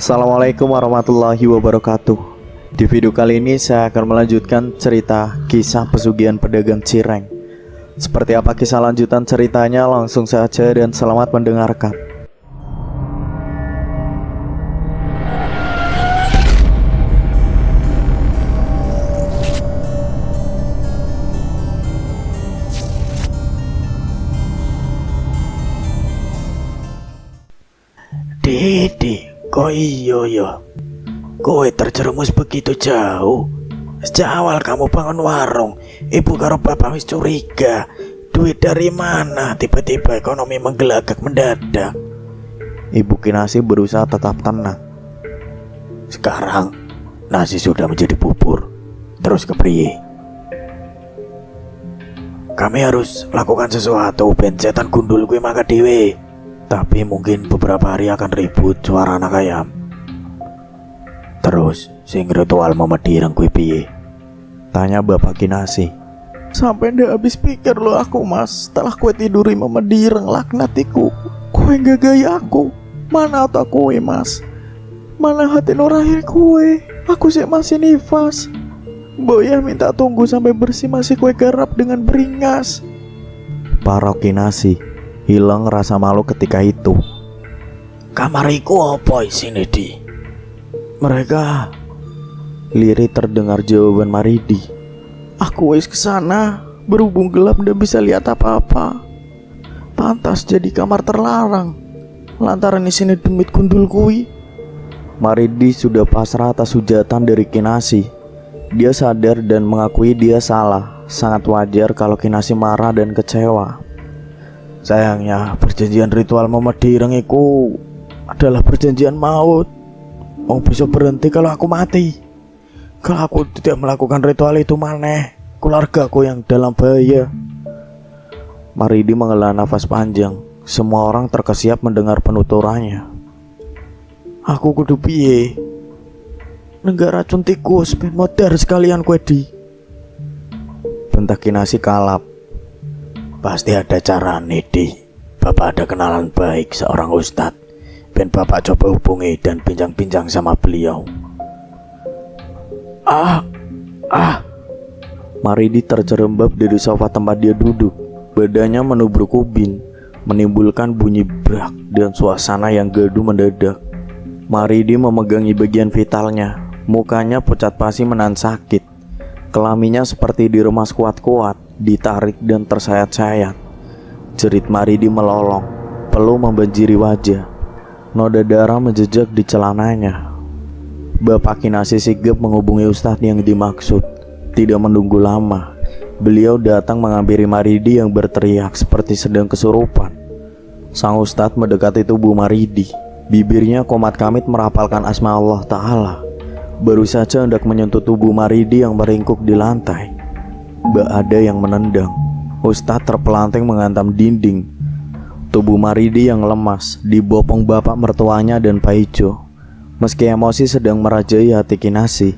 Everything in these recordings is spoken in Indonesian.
Assalamualaikum warahmatullahi wabarakatuh. Di video kali ini saya akan melanjutkan cerita kisah pesugihan pedagang cireng. Seperti apa kisah lanjutan ceritanya, langsung saja dan selamat mendengarkan. Dede, kok iya ya? Kowe terjerumus begitu jauh. Sejak awal kamu bangun warung, ibu karo bapak wis curiga. Duit dari mana tiba-tiba ekonomi menggelagak mendadak? Ibu Kinasi berusaha tetap tenang. Sekarang nasi sudah menjadi bubur. Terus kepriye? Kami harus lakukan sesuatu ben setan gundul kuwi mangkat dhewe. Tapi mungkin beberapa hari akan ribut suara anak ayam. Terus sing ritual memedireng kuwi piye? Tanya Bapak Kinasi. Sampai ndak habis pikir lo aku mas. Setelah kue tiduri memedireng laknatiku, kue gak gaya aku. Mana otak kue mas? Mana hati nurani kue? Aku sih masih nifas. Boya minta tunggu sampai bersih masih kue garap dengan beringas. Para Kinasi hilang rasa malu ketika itu. Kamariku apa isine, Di? Mereka lirih terdengar jawaban Maridi. Aku wis kesana, berhubung gelap ndak bisa lihat apa-apa. Pantas jadi kamar terlarang. Lantaran isine demit gundul kui. Maridi sudah pasrah atas hujatan dari Kinasi. Dia sadar dan mengakui dia salah. Sangat wajar kalau Kinasi marah dan kecewa. Sayangnya perjanjian ritual memedireng iku adalah perjanjian maut. Mau bisa berhenti kalau aku mati. Kalau aku tidak melakukan ritual itu maneh, keluargaku yang dalam bahaya. Maridi menghela nafas panjang. Semua orang terkesiap mendengar penuturannya. Aku kudu piye? Negara racun tikus ben modar sekalian kue di. Bentak Kinasi kalap. Pasti ada cara nih, Di. Bapak ada kenalan baik seorang ustadz. Ben bapak coba hubungi dan bincang-bincang sama beliau. Maridi terjerembab dari sofa tempat dia duduk. Badannya menubruk ubin, menimbulkan bunyi brak dan suasana yang gaduh mendadak. Maridi memegangi bagian vitalnya. Mukanya pucat pasi menahan sakit. Kelaminnya seperti diremas kuat-kuat, ditarik dan tersayat-sayat. Jerit Maridi melolong, peluh membanjiri wajah. Noda darah menjejak di celananya. Bapak Kinasi sigap menghubungi ustadz yang dimaksud. Tidak menunggu lama, beliau datang menghampiri Maridi yang berteriak seperti sedang kesurupan. Sang ustadz mendekati tubuh Maridi. Bibirnya komat kamit merapalkan asma Allah Ta'ala. Baru saja hendak menyentuh tubuh Maridi yang meringkuk di lantai, bak ada yang menendang. Ustadz terpelanting menghantam dinding. Tubuh Maridi yang lemas dibopong bapak mertuanya dan Pak Ijo. Meski emosi sedang merajai hati Kinasi,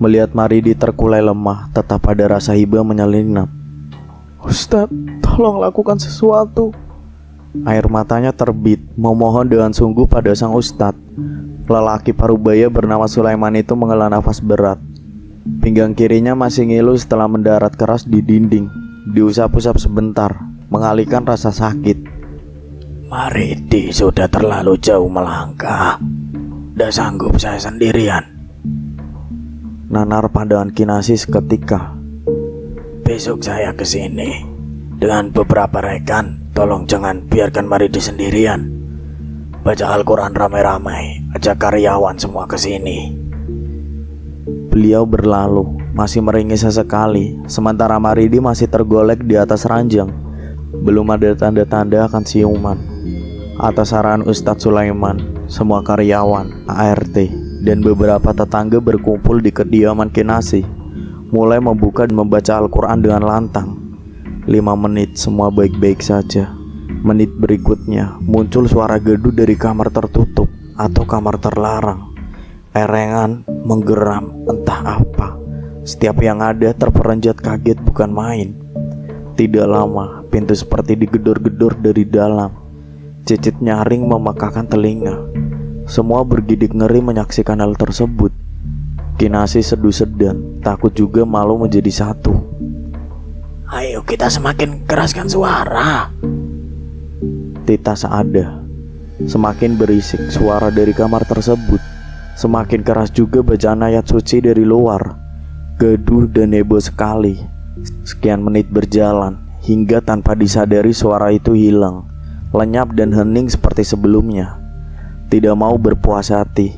melihat Maridi terkulai lemah, tetap ada rasa hibah menyelinap. Ustadz, tolong lakukan sesuatu. Air matanya terbit, memohon dengan sungguh pada sang ustadz. Lelaki parubaya bernama Sulaiman itu menghela nafas berat. Pinggang kirinya masih ngilu setelah mendarat keras di dinding. Diusap-usap sebentar, mengalihkan rasa sakit. Maridi sudah terlalu jauh melangkah. Tidak sanggup saya sendirian. Nanar pandangan Kinasi seketika. Besok saya kesini dengan beberapa rekan. Tolong jangan biarkan Maridi sendirian. Baca Al-Quran ramai-ramai. Ajak karyawan semua kesini. Beliau berlalu, masih meringis sesekali. Sementara Maridi masih tergolek di atas ranjang. Belum ada tanda-tanda akan siuman. Atas saran Ustadz Sulaiman, semua karyawan, ART, dan beberapa tetangga berkumpul di kediaman Kinasi. Mulai membuka dan membaca Al-Quran dengan lantang. 5 menit semua baik-baik saja. Menit berikutnya muncul suara gaduh dari kamar tertutup atau kamar terlarang. Erengan, menggeram, entah apa. Setiap yang ada terperanjat kaget bukan main. Tidak lama, pintu seperti digedor-gedor dari dalam. Cicit nyaring memekakan telinga. Semua bergidik ngeri menyaksikan hal tersebut. Kinasi sedu sedan, takut juga malu menjadi satu. Ayo kita semakin keraskan suara. Tita Saada. Semakin berisik suara dari kamar tersebut, semakin keras juga bacaan ayat suci dari luar. Gaduh dan heboh sekali. Sekian menit berjalan, hingga tanpa disadari suara itu hilang, lenyap dan hening seperti sebelumnya. Tidak mau berpuas hati,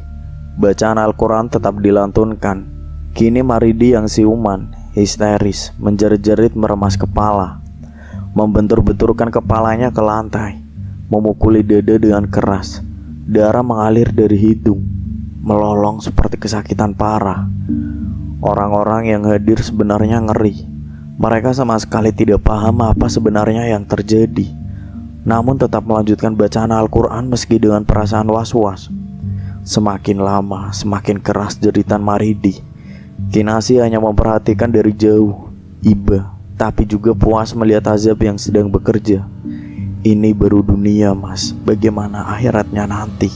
bacaan Al-Quran tetap dilantunkan. Kini Maridi yang siuman, histeris, menjerit-jerit meremas kepala, membentur-benturkan kepalanya ke lantai, memukuli dada dengan keras. Darah mengalir dari hidung, melolong seperti kesakitan parah. Orang-orang yang hadir sebenarnya ngeri. Mereka sama sekali tidak paham apa sebenarnya yang terjadi, namun tetap melanjutkan bacaan Al-Quran meski dengan perasaan was-was. Semakin lama, semakin keras jeritan Maridi. Kinasi hanya memperhatikan dari jauh, iba, tapi juga puas melihat azab yang sedang bekerja. Ini baru dunia, Mas. Bagaimana akhiratnya nanti?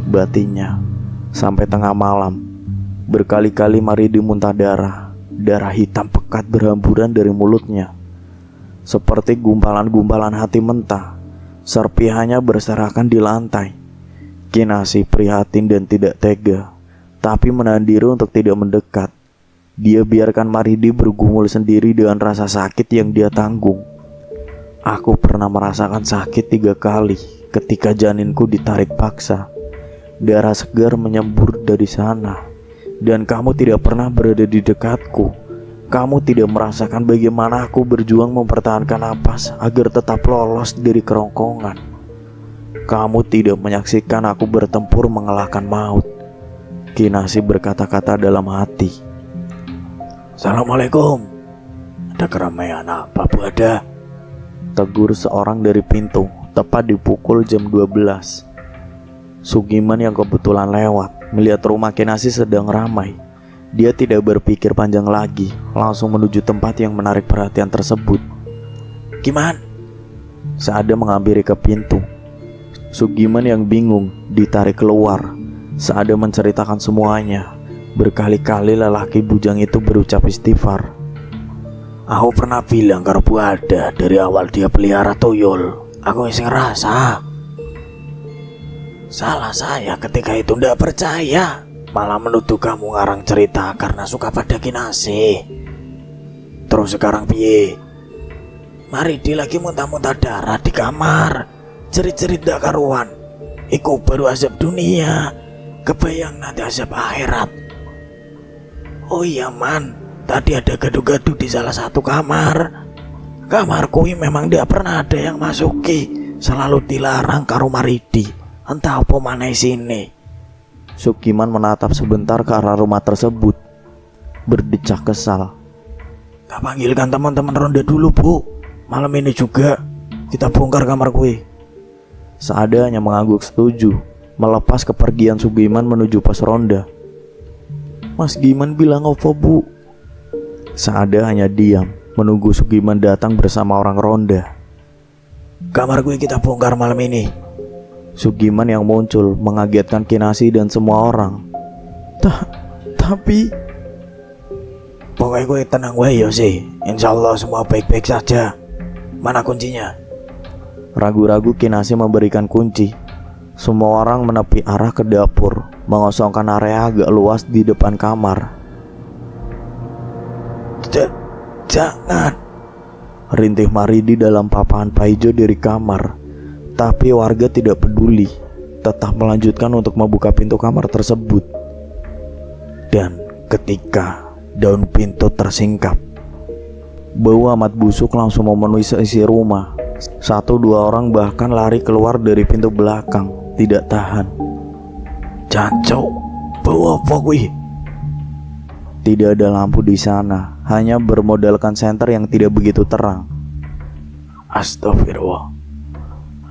Batinnya. Sampai tengah malam, berkali-kali Maridi muntah darah. Darah hitam pekat berhamburan dari mulutnya, seperti gumpalan-gumpalan hati mentah. Serpihannya berserakan di lantai. Kinasi prihatin dan tidak tega, tapi menahan diri untuk tidak mendekat. Dia biarkan Maridi bergumul sendiri dengan rasa sakit yang dia tanggung. Aku pernah merasakan sakit 3 kali ketika janinku ditarik paksa. Darah segar menyembur dari sana, dan kamu tidak pernah berada di dekatku. Kamu tidak merasakan bagaimana aku berjuang mempertahankan napas agar tetap lolos dari kerongkongan. Kamu tidak menyaksikan aku bertempur mengalahkan maut. Kinasi berkata-kata dalam hati. Assalamualaikum. Ada keramaian apa, Bu Ada? Tegur seorang dari pintu, tepat di pukul jam 12. Sugiman yang kebetulan lewat melihat rumah Kinasi sedang ramai. Dia tidak berpikir panjang lagi, langsung menuju tempat yang menarik perhatian tersebut. Gimana? Saada menghampiri ke pintu. Sugiman yang bingung ditarik keluar. Saada menceritakan semuanya. Berkali-kali lelaki bujang itu berucap istighfar. Aku pernah bilang karo Bu Ada dari awal dia pelihara tuyul. Aku wis ngerasa. Salah saya ketika itu ndak percaya, malah menuduh kamu ngarang cerita karena suka pada Kinasi. Terus sekarang piye? Maridi lagi muntah-muntah darah di kamar, cerit-cerit dak karuan. Iku baru azab dunia, kebayang nanti azab akhirat. Oh iya man, tadi ada gaduh-gaduh di salah satu kamar. Kamarku ini memang tidak pernah ada yang masuki, selalu dilarang karo Maridi. Entah apa maneh sini. Sugiman menatap sebentar ke arah rumah tersebut, berdecak kesal. Tak panggilkan teman-teman ronda dulu, Bu. Malam ini juga kita bongkar kamar gue. Saada hanya mengangguk setuju, melepas kepergian Sugiman menuju pos ronda. Mas Giman bilang apa, Bu? Saada hanya diam, menunggu Sugiman datang bersama orang ronda. Kamar gue kita bongkar malam ini. Sugiman yang muncul mengagetkan Kinasi dan semua orang. Tapi pokoknya gue tenang wae yo sih. Insyaallah semua baik-baik saja. Mana kuncinya? Ragu-ragu Kinasi memberikan kunci. Semua orang menepi arah ke dapur, mengosongkan area agak luas di depan kamar. Jangan. Rintih Maridi dalam papahan Paijo dari kamar. Tapi warga tidak peduli, tetap melanjutkan untuk membuka pintu kamar tersebut. Dan ketika daun pintu tersingkap, bau amat busuk langsung memenuhi seisi rumah. 1-2 orang bahkan lari keluar dari pintu belakang, tidak tahan. Jancok, bau apa gue? Tidak ada lampu di sana, hanya bermodalkan senter yang tidak begitu terang. Astagfirullah.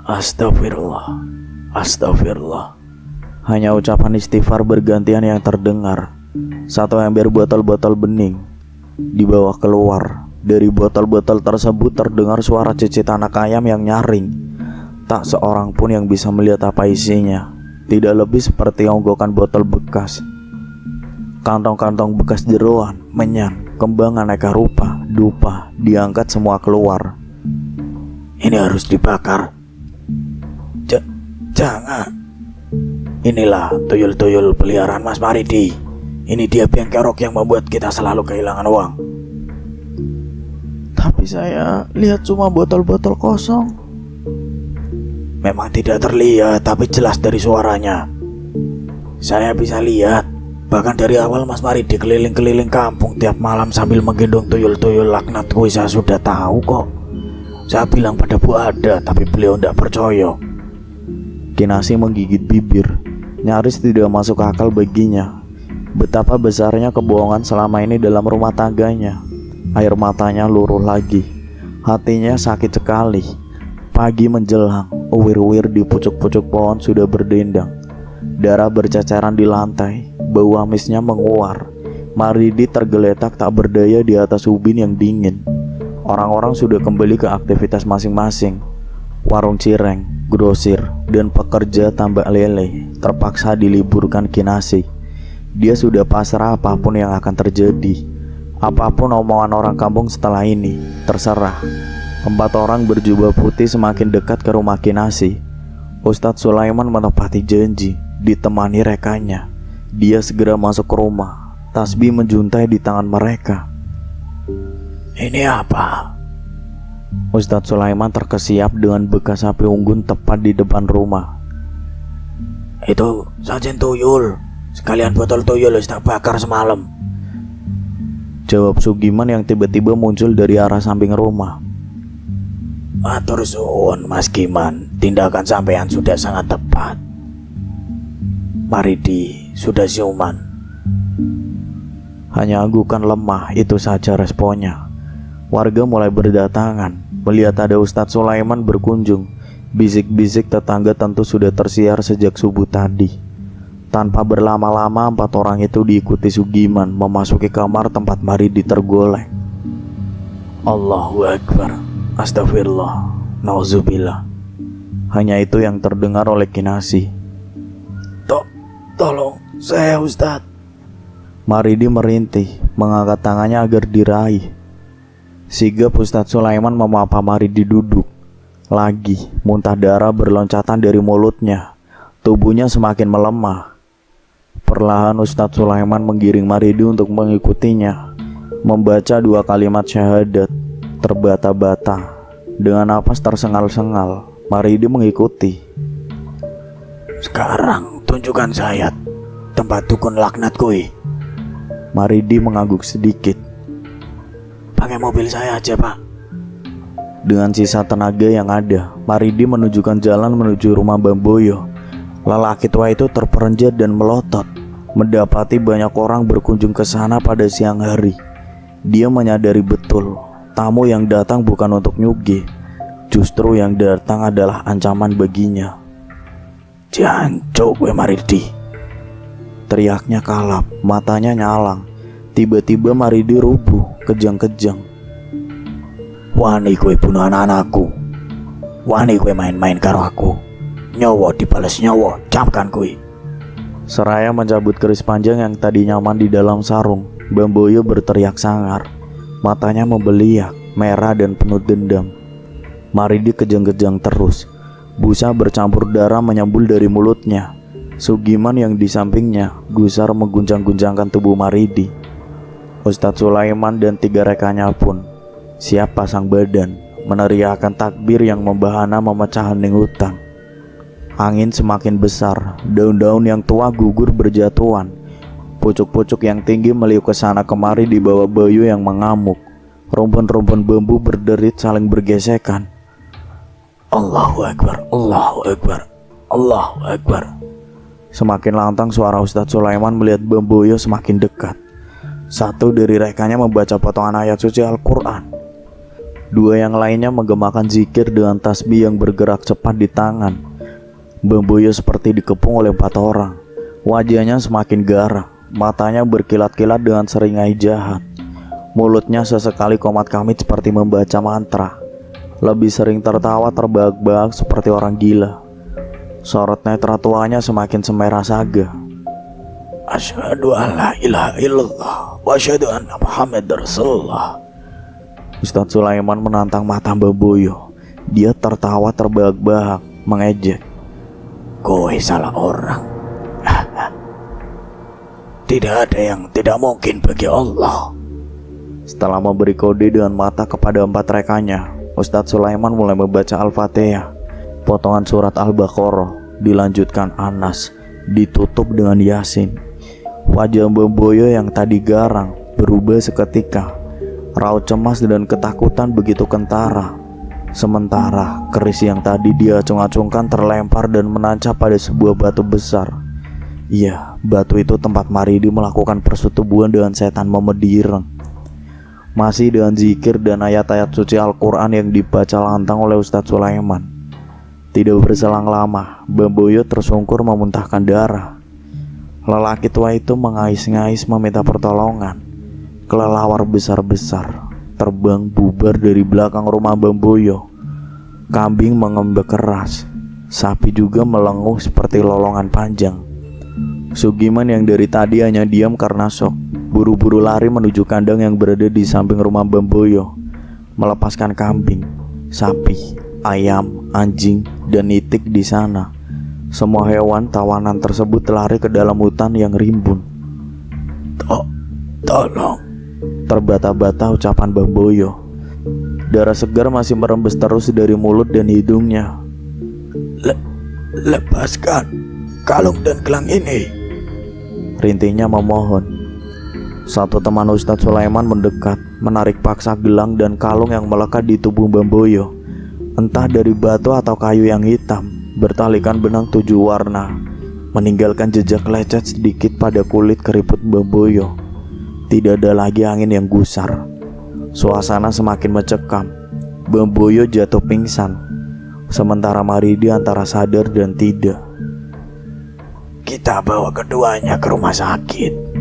Astagfirullah. Astagfirullah. Hanya ucapan istighfar bergantian yang terdengar. 1 ember botol-botol bening dibawa keluar. Dari botol-botol tersebut terdengar suara cicit anak ayam yang nyaring. Tak seorang pun yang bisa melihat apa isinya. tidak lebih seperti onggokan botol bekas. Kantong-kantong bekas jeroan, menyan, kembang aneka rupa, dupa, diangkat semua keluar. Ini harus dibakar. Jangan. Inilah tuyul-tuyul peliharaan Mas Maridi. Ini dia biang kerok yang membuat kita selalu kehilangan uang. Tapi saya lihat cuma botol-botol kosong. Memang tidak terlihat, tapi jelas dari suaranya. Saya bisa lihat. Bahkan dari awal Mas Maridi keliling-keliling kampung tiap malam sambil menggendong tuyul-tuyul laknat kuwi, saya sudah tahu kok. Saya bilang pada Bu Ada, tapi beliau tidak percaya. Kinasi menggigit bibir, nyaris tidak masuk akal baginya. Betapa besarnya kebohongan selama ini dalam rumah tangganya. Air matanya luruh lagi. Hatinya sakit sekali. Pagi menjelang, uwir-uwir di pucuk-pucuk pohon sudah berdendang. Darah berceceran di lantai, bau amisnya menguar. Maridi tergeletak tak berdaya di atas ubin yang dingin. Orang-orang sudah kembali ke aktivitas masing-masing. Warung cireng, grosir, dan pekerja tambak lele terpaksa diliburkan Kinasi. Dia sudah pasrah apapun yang akan terjadi. Apapun omongan orang kampung setelah ini, terserah. 4 orang berjubah putih semakin dekat ke rumah Kinasi. Ustadz Sulaiman menepati janji, ditemani rekannya. Dia segera masuk ke rumah. Tasbih menjuntai di tangan mereka. Ini apa? Ustadz Sulaiman terkesiap dengan bekas api unggun tepat di depan rumah. Itu sajen tuyul. Sekalian botol tuyul tak bakar semalam. Jawab Sugiman yang tiba-tiba muncul dari arah samping rumah. Matur suwun Mas Giman, tindakan sampean sudah sangat tepat. Maridi sudah siuman. Hanya anggukan lemah, itu saja responnya. Warga mulai berdatangan. Melihat ada Ustadz Sulaiman berkunjung, bisik-bisik tetangga tentu sudah tersiar sejak subuh tadi. Tanpa berlama-lama 4 orang itu diikuti Sugiman memasuki kamar tempat Maridi tergolek. Allahu Akbar, astagfirullah, nauzubillah. Hanya itu yang terdengar oleh Kinasi. Tolong saya Ustadz. Maridi merintih, mengangkat tangannya agar diraih. Sigap Ustadz Sulaiman memapa Maridi duduk. Lagi, muntah darah berloncatan dari mulutnya. Tubuhnya semakin melemah. Perlahan Ustadz Sulaiman menggiring Maridi untuk mengikutinya. Membaca 2 kalimat syahadat, terbata-bata. Dengan napas tersengal-sengal, Maridi mengikuti. Sekarang tunjukkan saya tempat dukun laknat kui. Maridi mengangguk sedikit. Pakai mobil saya aja Pak. Dengan sisa tenaga yang ada, Maridi menunjukkan jalan menuju rumah Bamboyo. Lelaki tua itu terperanjat dan melotot. Mendapati banyak orang berkunjung ke sana pada siang hari. Dia menyadari betul, tamu yang datang bukan untuk nyugi. Justru yang datang adalah ancaman baginya. Jancuk gue Maridi. Teriaknya kalap, matanya nyalang. Tiba-tiba Maridi rubuh, kejang-kejang. Wani gue bunuh anak-anakku. Wani gue main-main karo aku. Nyawa dibales nyawa, camkan gue. Seraya mencabut keris panjang yang tadi nyaman di dalam sarung, Bamboyo berteriak sangar. Matanya membeliak, merah dan penuh dendam. Maridi kejang-kejang terus. Busa bercampur darah menyembul dari mulutnya. Sugiman yang di sampingnya gusar mengguncang-guncangkan tubuh Maridi. Ustadz Sulaiman dan 3 rekannya pun siap pasang badan, meneriakkan takbir yang membahana memecah hening hutan. Angin semakin besar, daun-daun yang tua gugur berjatuhan. Pucuk-pucuk yang tinggi meliuk ke sana kemari di bawah Bayu yang mengamuk. Rumpun-rumpun bambu berderit saling bergesekan. Allahu Akbar, Allahu Akbar, Allahu Akbar. Semakin lantang suara Ustadz Sulaiman melihat Bamboyo semakin dekat. Satu dari rekannya membaca potongan ayat suci Al-Quran. 2 yang lainnya menggemakan zikir dengan tasbih yang bergerak cepat di tangan. Bamboyo seperti dikepung oleh 4 orang. Wajahnya semakin garang, matanya berkilat-kilat dengan seringai jahat. Mulutnya sesekali komat kamit seperti membaca mantra. Lebih sering tertawa terbahak-bahak seperti orang gila. Sorot netra tuanya semakin semerah saga. Asyhadu an la ilaha illallah wa asyhadu anna Muhammadar Rasulullah. Ustadz Sulaiman menantang mata Mbah Boyo. Dia tertawa terbahak-bahak, mengejek. Kowe salah orang. Tidak ada yang tidak mungkin bagi Allah. Setelah memberi kode dengan mata kepada 4 rekannya, Ustadz Sulaiman mulai membaca Al-Fatihah. Potongan surat Al-Baqarah, dilanjutkan Anas, ditutup dengan Yasin. Wajah Mbah Boyo yang tadi garang berubah seketika. Raut cemas dan ketakutan begitu kentara. Sementara keris yang tadi dia acung-acungkan terlempar dan menancap pada sebuah batu besar. Iya, batu itu tempat Maridi melakukan persetubuhan dengan setan Memedireng. Masih dengan zikir dan ayat-ayat suci Al-Quran yang dibaca lantang oleh Ustadz Sulaiman. Tidak berselang lama, Mbah Boyo tersungkur memuntahkan darah. Lelaki tua itu mengais-ngais meminta pertolongan. Kelelawar besar-besar terbang bubar dari belakang rumah Mbah Boyo. Kambing mengembek keras. Sapi juga melenguh seperti lolongan panjang. Sugiman yang dari tadi hanya diam karena shock, buru-buru lari menuju kandang yang berada di samping rumah Mbah Boyo. Melepaskan kambing, sapi, ayam, anjing, dan itik di sana. Semua hewan tawanan tersebut lari ke dalam hutan yang rimbun. Tolong, terbata-bata ucapan Mbah Boyo. Darah segar masih merembes terus dari mulut dan hidungnya. Lepaskan kalung dan gelang ini, rintihnya memohon. Satu teman Ustadz Sulaiman mendekat, menarik paksa gelang dan kalung yang melekat di tubuh Mbah Boyo. Entah dari batu atau kayu yang hitam, bertalikan benang 7 warna, meninggalkan jejak lecet sedikit pada kulit keriput Mbah Boyo. Tidak ada lagi angin yang gusar. Suasana semakin mencekam. Mbah Boyo jatuh pingsan, sementara Maridi antara sadar dan tidak. Kita bawa keduanya ke rumah sakit.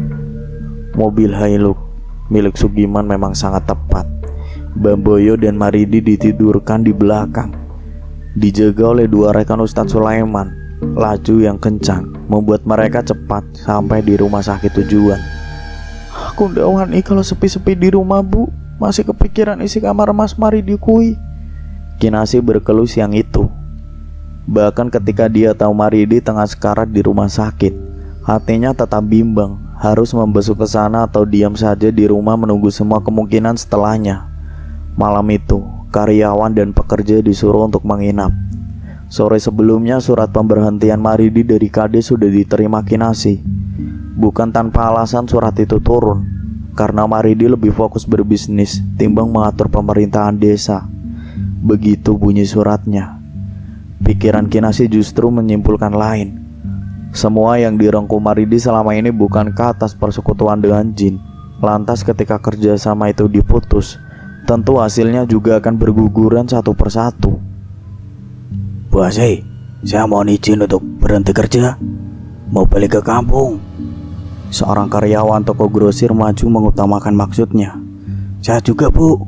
Mobil Hilux milik Sugiman memang sangat tepat. Mbah Boyo dan Maridi ditidurkan di belakang, dijaga oleh 2 rekan Ustadz Sulaiman. Laju yang kencang membuat mereka cepat sampai di rumah sakit tujuan. Aku ndak wani kalau sepi-sepi di rumah, Bu. Masih kepikiran isi kamar Mas Maridi kui. Kinasi berkeluh siang itu. Bahkan ketika dia tahu Maridi tengah sekarat di rumah sakit, hatinya tetap bimbang, harus membesuk ke sana atau diam saja di rumah menunggu semua kemungkinan setelahnya. Malam itu, karyawan dan pekerja disuruh untuk menginap. Sore sebelumnya surat pemberhentian Maridi dari Kades sudah diterima Kinasi. Bukan tanpa alasan surat itu turun, karena Maridi lebih fokus berbisnis timbang mengatur pemerintahan desa. Begitu bunyi suratnya. Pikiran Kinasi justru menyimpulkan lain. Semua yang direngkuh Maridi selama ini bukankah atas persekutuan dengan jin. Lantas ketika kerjasama itu diputus, tentu hasilnya juga akan berguguran satu persatu. Bu Asih, saya mohon izin untuk berhenti kerja. Mau balik ke kampung. Seorang karyawan toko grosir maju mengutamakan maksudnya. Saya juga, Bu.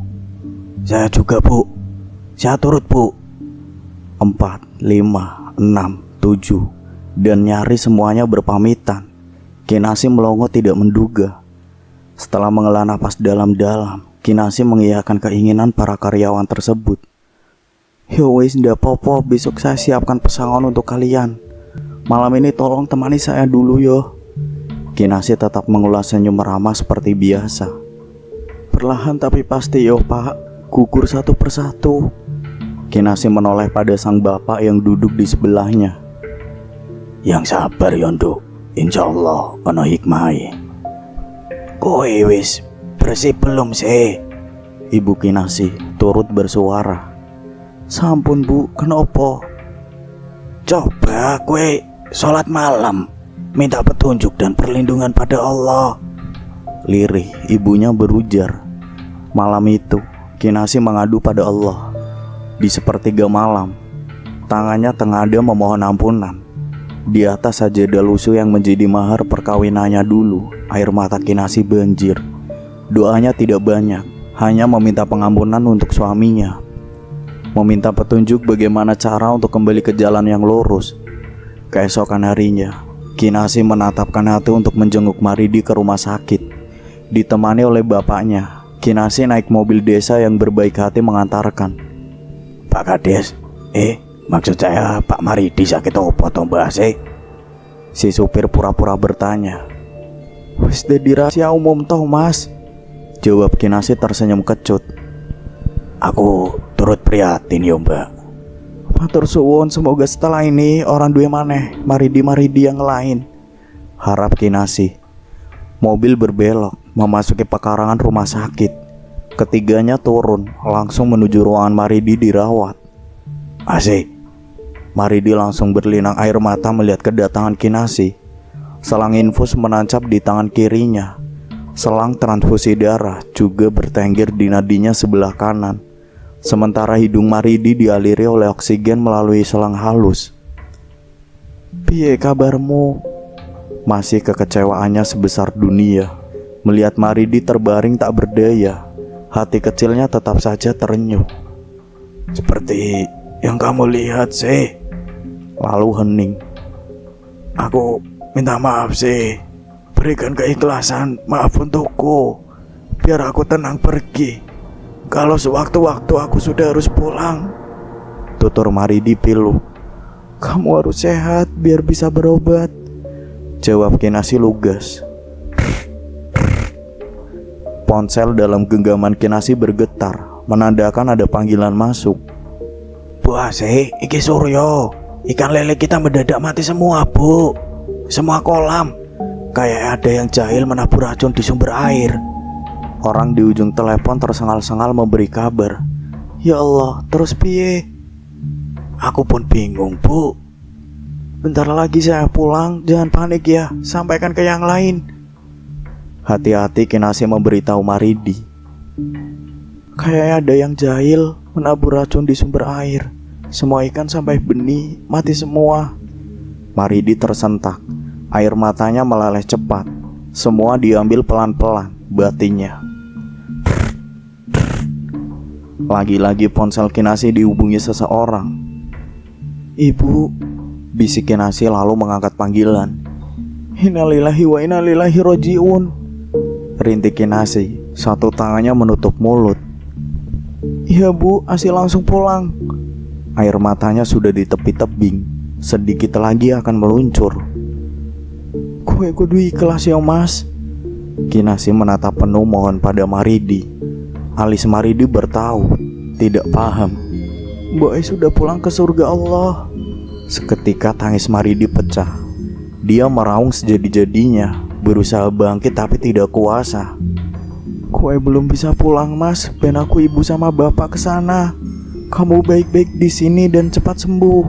Saya turut, Bu. 4, 5, 6, 7 dan nyaris semuanya berpamitan. Kinasi melongo tidak menduga. Setelah menghela napas dalam-dalam, Kinasi mengiyakan keinginan para karyawan tersebut. Yo wis ndak popo, besok saya siapkan pesangon untuk kalian. Malam ini tolong temani saya dulu yo. Kinasi tetap mengulas senyum ramah seperti biasa. Perlahan tapi pasti yo Pak, gugur satu persatu. Kinasi menoleh pada sang bapak yang duduk di sebelahnya. Yang sabar Yondo, insyaallah ono hikmahe. Kowe wis bersih belum sih? Ibu Kinasi turut bersuara. Sampun Bu, kenapa? Coba kowe sholat malam, minta petunjuk dan perlindungan pada Allah. Lirih ibunya berujar. Malam itu Kinasi mengadu pada Allah. Di sepertiga malam, tangannya tengada memohon ampunan. Di atas sajadah lusuh yang menjadi mahar perkawinannya dulu, air mata Kinasi banjir. Doanya tidak banyak, hanya meminta pengampunan untuk suaminya. Meminta petunjuk bagaimana cara untuk kembali ke jalan yang lurus. Keesokan harinya, Kinasi menatapkan hati untuk menjenguk Maridi ke rumah sakit. Ditemani oleh bapaknya, Kinasi naik mobil desa yang berbaik hati mengantarkan. Pak Kades, maksud saya Pak Maridi sakit apa toh Mbak Se? Si supir pura-pura bertanya. Wis dadi rahasia umum toh mas, jawab Kinasi tersenyum kecut. Aku turut prihatin yo Mbak. Matur suwun, semoga setelah ini orang duwe maneh Maridi yang lain, harap Kinasi. Mobil berbelok memasuki pekarangan rumah sakit. Ketiganya turun langsung menuju ruangan Maridi dirawat. Asik. Maridi langsung berlinang air mata melihat kedatangan Kinasi. Selang infus menancap di tangan kirinya. Selang transfusi darah juga bertengger di nadinya sebelah kanan. Sementara hidung Maridi dialiri oleh oksigen melalui selang halus. Piye kabarmu? Masih kekecewaannya sebesar dunia melihat Maridi terbaring tak berdaya. Hati kecilnya tetap saja terenyuh. Seperti yang kamu lihat sih. Lalu hening. Aku minta maaf sih. Berikan keikhlasan, maaf untukku, biar aku tenang pergi. Kalau sewaktu-waktu aku sudah harus pulang, tutur Maridi pilu. Kamu harus sehat biar bisa berobat, jawab Kinasi lugas. Ponsel dalam genggaman Kinasi bergetar, menandakan ada panggilan masuk. Bu Ase, iki Suryo. Ikan lele kita mendadak mati semua Bu. Semua kolam. Kayak ada yang jahil menabur racun di sumber air. Orang di ujung telepon tersengal-sengal memberi kabar. Ya Allah, terus piye? Aku pun bingung Bu. Bentar lagi saya pulang, jangan panik ya, sampaikan ke yang lain. Hati-hati Kinasi memberitahu Maridi. Kayaknya ada yang jahil menabur racun di sumber air. Semua ikan sampai benih mati semua. Maridi tersentak. Air matanya meleleh cepat. Semua diambil pelan-pelan, batinnya. Lagi-lagi ponsel Kinasi dihubungi seseorang. Ibu, bisik Kinasi lalu mengangkat panggilan. Innalillahi wa innalillahi rojiun, rintik Kinasi, satu tangannya menutup mulut. Iya Bu, Asi langsung pulang. Air matanya sudah di tepi tebing, sedikit lagi akan meluncur. Kue kudu ikhlas ya mas. Kinasi menatap penuh mohon pada Maridi. Alis Maridi bertaut, tidak paham. Boy sudah pulang ke surga Allah. Seketika tangis Maridi pecah. Dia meraung sejadi-jadinya, berusaha bangkit tapi tidak kuasa. Kue belum bisa pulang mas, ben aku ibu sama bapak kesana. Kamu baik-baik di sini dan cepat sembuh,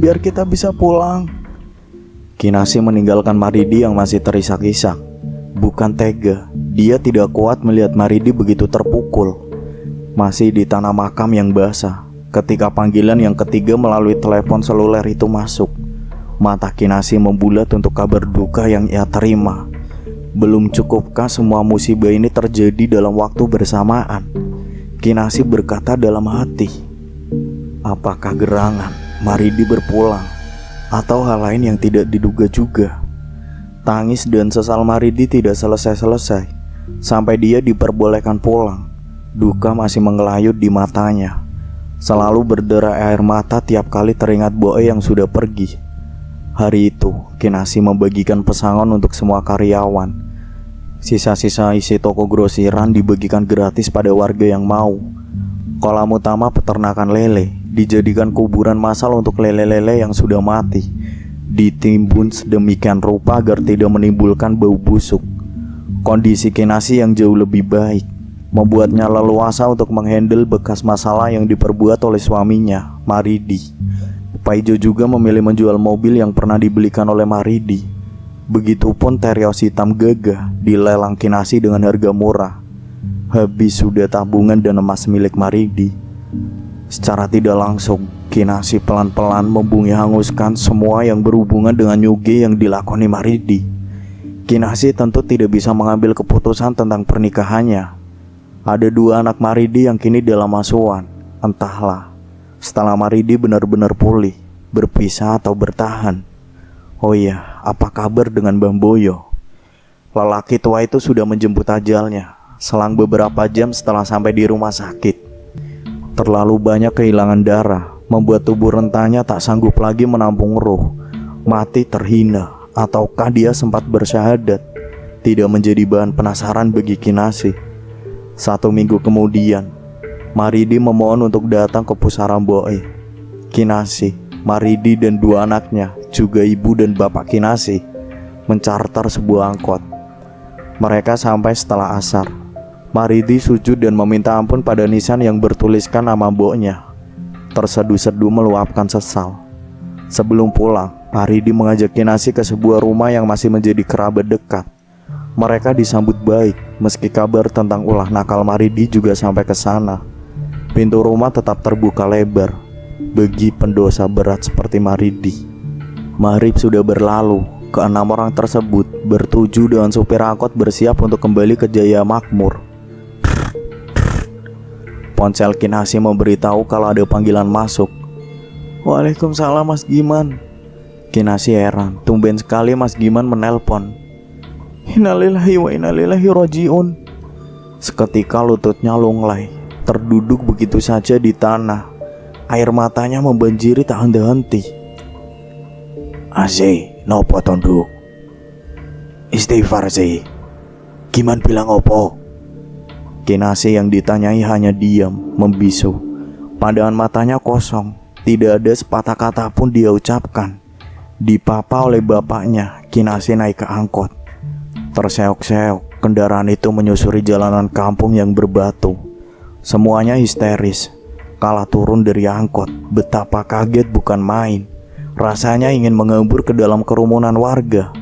biar kita bisa pulang. Kinasi meninggalkan Maridi yang masih terisak-isak. Bukan tega, dia tidak kuat melihat Maridi begitu terpukul. Masih di tanah makam yang basah. Ketika panggilan yang ketiga melalui telepon seluler itu masuk, mata Kinasi membulat untuk kabar duka yang ia terima. Belum cukupkah semua musibah ini terjadi dalam waktu bersamaan? Kinasi berkata dalam hati, apakah gerangan Maridi berpulang, atau hal lain yang tidak diduga juga? Tangis dan sesal Maridi tidak selesai-selesai sampai dia diperbolehkan pulang. Duka masih mengelayut di matanya. Selalu berderai air mata tiap kali teringat Boe yang sudah pergi. Hari itu, Kinasi membagikan pesangon untuk semua karyawan. Sisa-sisa isi toko grosiran dibagikan gratis pada warga yang mau. Kolam utama peternakan lele dijadikan kuburan massal untuk lele-lele yang sudah mati, ditimbun sedemikian rupa agar tidak menimbulkan bau busuk. Kondisi Kinasi yang jauh lebih baik membuatnya leluasa untuk menghandle bekas masalah yang diperbuat oleh suaminya, Maridi. Paijo juga memilih menjual mobil yang pernah dibelikan oleh Maridi. Begitupun Terios hitam gagah dilelang Kinasi dengan harga murah. Habis sudah tabungan dan emas milik Maridi. Secara tidak langsung, Kinasi pelan-pelan membumi hanguskan semua yang berhubungan dengan nyuge yang dilakoni Maridi. Kinasi tentu tidak bisa mengambil keputusan tentang pernikahannya. Ada dua anak Maridi yang kini dalam asuhan. Entahlah, setelah Maridi benar-benar pulih, berpisah atau bertahan. Oh iya, apa kabar dengan Mbah Boyo? Lelaki tua itu sudah menjemput ajalnya selang beberapa jam setelah sampai di rumah sakit. Terlalu banyak kehilangan darah membuat tubuh rentanya tak sanggup lagi menampung roh. Mati terhina, ataukah dia sempat bersyahadat, tidak menjadi bahan penasaran bagi Kinasih. 1 minggu kemudian, Maridi memohon untuk datang ke pusara Mboe. Kinasih, Maridi dan 2 anaknya, juga ibu dan bapak Kinasih, mencarter sebuah angkot. Mereka sampai setelah asar. Maridi sujud dan meminta ampun pada nisan yang bertuliskan nama mboknya. Terseduh-seduh meluapkan sesal. Sebelum pulang, Maridi mengajak Kinasih ke sebuah rumah yang masih menjadi kerabat dekat. Mereka disambut baik, meski kabar tentang ulah nakal Maridi juga sampai ke sana. Pintu rumah tetap terbuka lebar bagi pendosa berat seperti Maridi. Maghrib sudah berlalu. ke-6 orang tersebut bertuju dengan supir angkot bersiap untuk kembali ke Jaya Makmur. Ponsel Kinasih memberitahu kalau ada panggilan masuk. Waalaikumsalam Mas Giman. Kinasih heran, tumben sekali Mas Giman menelpon. Innalillahi wa innalillahi rojiun. Seketika lututnya lunglai, terduduk begitu saja di tanah. Air matanya membanjiri tak henti-henti. Ase, nopo tonduk? Istighfar sih. Giman bilang opo? Kinasih yang ditanyai hanya diam, membisu. Pandangan matanya kosong, tidak ada sepatah kata pun dia ucapkan. Dipapa oleh bapaknya, Kinasih naik ke angkot. Terseok-seok, kendaraan itu menyusuri jalanan kampung yang berbatu. Semuanya histeris. Kala turun dari angkot, betapa kaget bukan main. Rasanya ingin mengembur ke dalam kerumunan warga.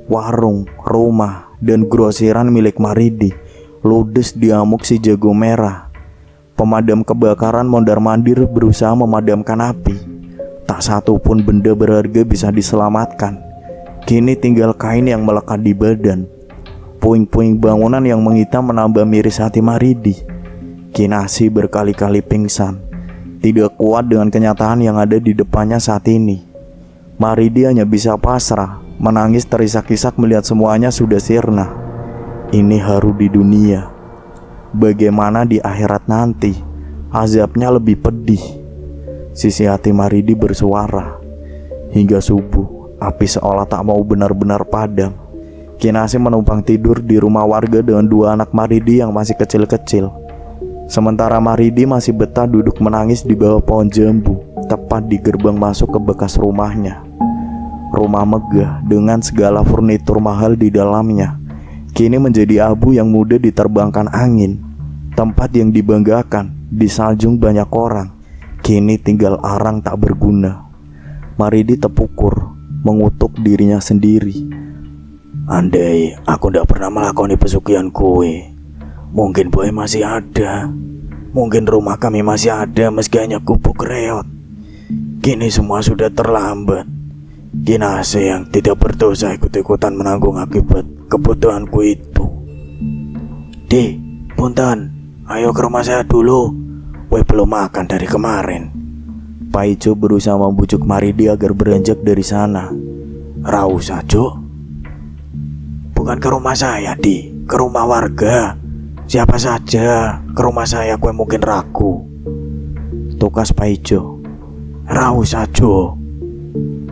Warung, rumah, dan grosiran milik Maridi ludes di amuk si jago merah. Pemadam kebakaran mondar-mandir berusaha memadamkan api. Tak satu pun benda berharga bisa diselamatkan. Kini tinggal kain yang melekat di badan. Puing-puing bangunan yang menghitam menambah miris hati Maridi. Kinasih berkali-kali pingsan, tidak kuat dengan kenyataan yang ada di depannya saat ini. Maridi hanya bisa pasrah, menangis terisak-isak melihat semuanya sudah sirna. Ini haru di dunia. Bagaimana di akhirat nanti? Azabnya lebih pedih. Sisi hati Maridi bersuara. Hingga subuh, api seolah tak mau benar-benar padam. Kinasih menumpang tidur di rumah warga dengan 2 anak Maridi yang masih kecil-kecil. Sementara Maridi masih betah duduk menangis di bawah pohon jambu, tepat di gerbang masuk ke bekas rumahnya. Rumah megah dengan segala furnitur mahal di dalamnya kini menjadi abu yang mudah diterbangkan angin. Tempat yang dibanggakan, disanjung banyak orang, kini tinggal arang tak berguna. Maridi terpukul, mengutuk dirinya sendiri. Andai aku tidak pernah melakoni pesugihan kue, mungkin boy masih ada. Mungkin rumah kami masih ada meski hanya gubuk reot. Kini semua sudah terlambat. Kinasih yang tidak berdosa ikut-ikutan menanggung akibat kebutuhanku itu. Di, punten, ayo ke rumah saya dulu. Kue belum makan dari kemarin. Pak Ijo berusaha membujuk Maridi agar beranjak dari sana. Rausah, Jo. Bukan ke rumah saya, Di, ke rumah warga. Siapa saja ke rumah saya kue mungkin ragu. Tukas Pak Ijo. Rausah, Jo.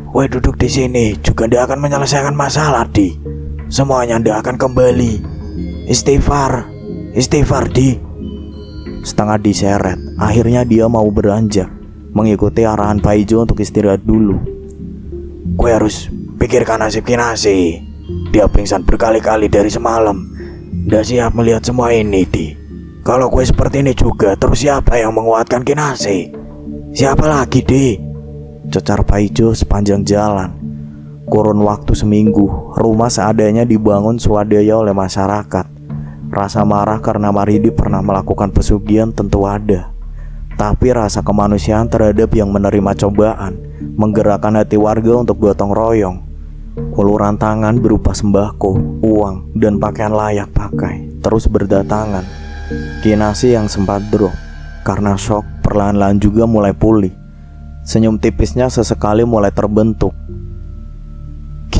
Kue duduk di sini juga ndak akan menyelesaikan masalah, Di. Semuanya ndak akan kembali. Istighfar, istighfar, Di. Setengah diseret, akhirnya dia mau beranjak, mengikuti arahan Pak Ijo untuk istirahat dulu. Kue harus pikirkan nasib Kinasih. Dia pingsan berkali-kali dari semalam. Ndak siap melihat semua ini, Di. Kalau kue seperti ini juga, terus siapa yang menguatkan Kinasih? Siapa lagi, Di? Cecar Pak Ijo sepanjang jalan. Kurun waktu seminggu, rumah seadanya dibangun swadaya oleh masyarakat. Rasa marah karena Maridi pernah melakukan pesugihan tentu ada. Tapi rasa kemanusiaan terhadap yang menerima cobaan menggerakkan hati warga untuk gotong royong. Uluran tangan berupa sembako, uang, dan pakaian layak pakai terus berdatangan. Kinasih yang sempat drop karena shock perlahan-lahan juga mulai pulih. Senyum tipisnya sesekali mulai terbentuk.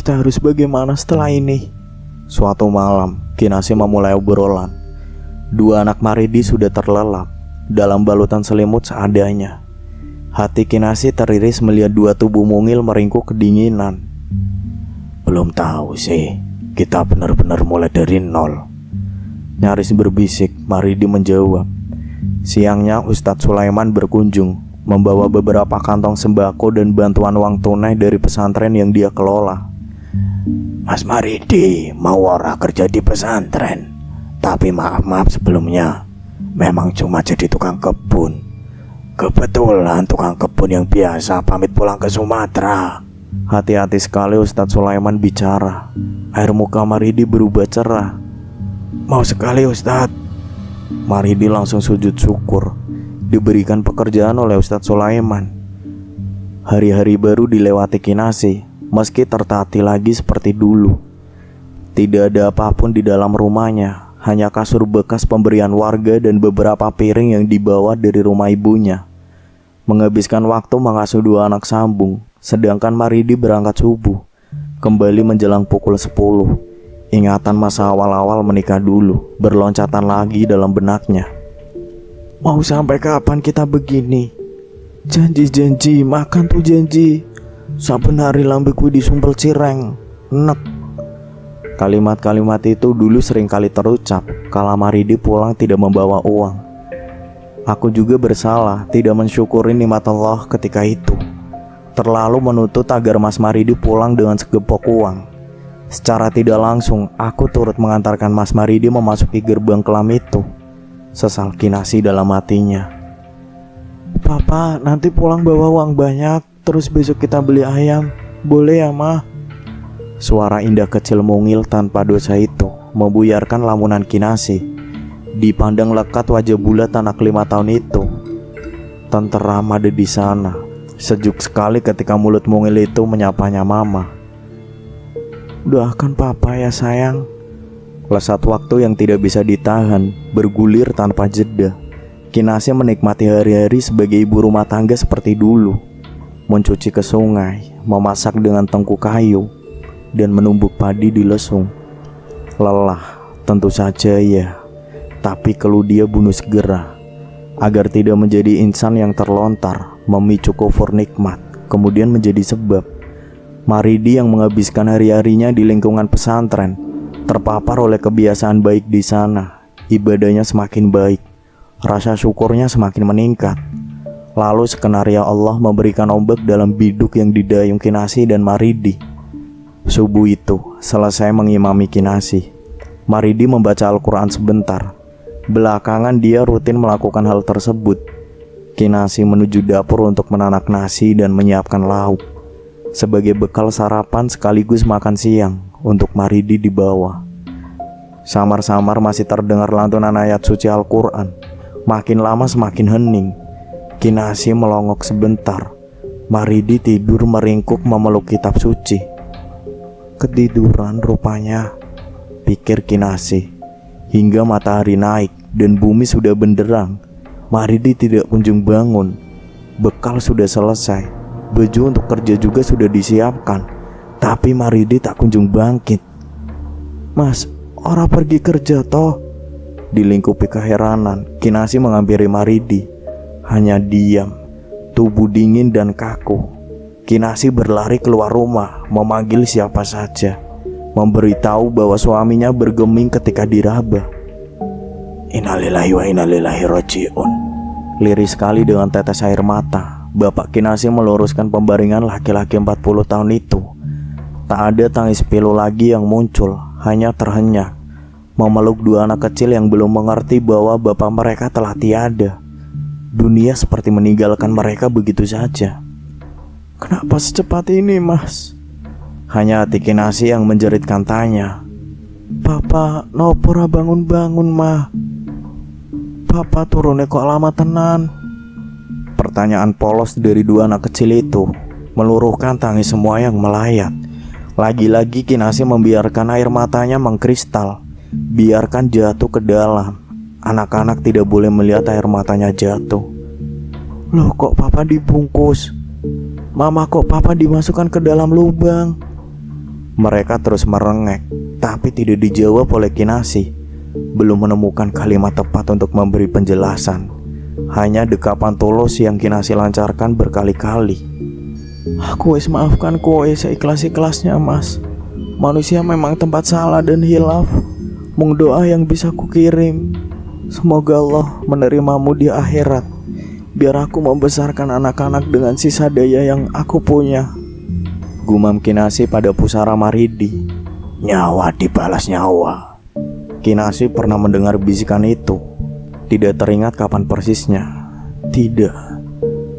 Kita harus bagaimana setelah ini? Suatu malam, Kinasi memulai obrolan. Dua anak Maridi sudah terlelap dalam balutan selimut seadanya. Hati Kinasi teriris melihat dua tubuh mungil meringkuk kedinginan. Belum tahu sih, kita benar-benar mulai dari nol. Nyaris berbisik, Maridi menjawab. Siangnya Ustadz Sulaiman berkunjung, membawa beberapa kantong sembako dan bantuan uang tunai dari pesantren yang dia kelola. Mas Maridi mau ora kerja di pesantren, tapi maaf sebelumnya, memang cuma jadi tukang kebun. Kebetulan tukang kebun yang biasa pamit pulang ke Sumatera. Hati-hati sekali Ustadz Sulaiman bicara. Air muka Maridi berubah cerah. Mau sekali Ustadz. Maridi langsung sujud syukur diberikan pekerjaan oleh Ustadz Sulaiman. Hari-hari baru dilewati Kinasi, meski tertati lagi seperti dulu. Tidak ada apapun di dalam rumahnya, hanya kasur bekas pemberian warga dan beberapa piring yang dibawa dari rumah ibunya. Menghabiskan waktu mengasuh dua anak sambung, sedangkan Maridi berangkat subuh. Kembali menjelang pukul 10. Ingatan masa awal-awal menikah dulu berloncatan lagi dalam benaknya. Mau sampai kapan kita begini? Janji-janji, makan tuh janji. Saben hari lambeku disumpel cireng. Nek. Kalimat-kalimat itu dulu sering kali terucap kala Maridi pulang tidak membawa uang. Aku juga bersalah tidak mensyukuri nikmat Allah ketika itu. Terlalu menuntut agar Mas Maridi pulang dengan segepok uang. Secara tidak langsung, aku turut mengantarkan Mas Maridi memasuki gerbang kelam itu. Sesal Kinasi dalam hatinya. Papa, nanti pulang bawa uang banyak, terus besok kita beli ayam. Boleh ya, Ma? Suara indah kecil mungil tanpa dosa itu membuyarkan lamunan Kinasi. Dipandang lekat wajah bulat anak 5 tahun itu. Tenteram ada di sana. Sejuk sekali ketika mulut mungil itu menyapanya Mama. Doakan Papa ya sayang. Lesat waktu yang tidak bisa ditahan bergulir tanpa jeda. Kinasi menikmati hari-hari sebagai ibu rumah tangga seperti dulu. Mencuci ke sungai, memasak dengan tengku kayu, dan menumbuk padi di lesung. Lelah, tentu saja ya. Tapi kalau dia bunuh segera, agar tidak menjadi insan yang terlontar, memicu kufur nikmat, kemudian menjadi sebab. Maridi yang menghabiskan hari-harinya di lingkungan pesantren, terpapar oleh kebiasaan baik di sana. Ibadahnya semakin baik, rasa syukurnya semakin meningkat. Lalu skenario Allah memberikan ombak dalam biduk yang didayung Kinasi dan Maridi. Subuh itu selesai mengimami Kinasi. Maridi membaca Al-Quran sebentar. Belakangan dia rutin melakukan hal tersebut. Kinasi menuju dapur untuk menanak nasi dan menyiapkan lauk sebagai bekal sarapan sekaligus makan siang untuk Maridi di bawah. Samar-samar masih terdengar lantunan ayat suci Al-Quran. Makin lama semakin hening. Kinasi melongok sebentar. Maridi tidur meringkuk memeluk kitab suci. Ketiduran rupanya, pikir Kinasi. Hingga matahari naik dan bumi sudah benderang, Maridi tidak kunjung bangun. Bekal sudah selesai, baju untuk kerja juga sudah disiapkan, tapi Maridi tak kunjung bangkit. Mas, orang pergi kerja toh? Dilingkupi keheranan, Kinasi menghampiri Maridi. Hanya diam, tubuh dingin dan kaku. Kinasi berlari keluar rumah, memanggil siapa saja, memberitahu bahwa suaminya bergeming ketika diraba. Innalillahi wa inna ilaihi raji'un. Lirih sekali dengan tetes air mata, Bapak Kinasi meluruskan pembaringan laki-laki 40 tahun itu. Tak ada tangis pilu lagi yang muncul, hanya terhenyak, memeluk dua anak kecil yang belum mengerti bahwa bapak mereka telah tiada. Dunia seperti meninggalkan mereka begitu saja. Kenapa secepat ini, Mas? Hanya hati Kinasi yang menjeritkan tanya. Papa, nopora bangun-bangun, mah. Papa turunnya kok lama tenan. Pertanyaan polos dari dua anak kecil itu meluruhkan tangis semua yang melayat. Lagi-lagi Kinasi membiarkan air matanya mengkristal, biarkan jatuh ke dalam. Anak-anak tidak boleh melihat air matanya jatuh. Loh, kok Papa dibungkus? Mama, kok Papa dimasukkan ke dalam lubang? Mereka terus merengek, tapi tidak dijawab oleh Kinasih. Belum menemukan kalimat tepat untuk memberi penjelasan. Hanya dekapan tulus yang Kinasih lancarkan berkali-kali. Aku wis maafkan kowe seikhlas-ikhlasnya mas. Manusia memang tempat salah dan hilaf. Mung doa yang bisa kukirim. Semoga Allah menerimamu di akhirat. Biar aku membesarkan anak-anak dengan sisa daya yang aku punya. Gumam Kinasih pada pusara Maridi. Nyawa dibalas nyawa. Kinasih pernah mendengar bisikan itu. Tidak teringat kapan persisnya. Tidak.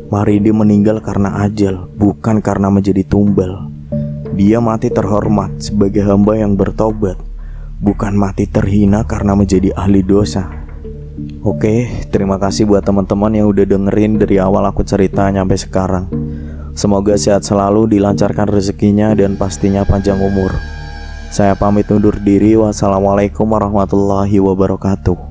Maridi meninggal karena ajal, bukan karena menjadi tumbal. Dia mati terhormat sebagai hamba yang bertobat, bukan mati terhina karena menjadi ahli dosa. Oke, terima kasih buat teman-teman yang udah dengerin dari awal aku cerita sampai sekarang. Semoga sehat selalu, dilancarkan rezekinya, dan pastinya panjang umur. Saya pamit undur diri. Wassalamualaikum warahmatullahi wabarakatuh.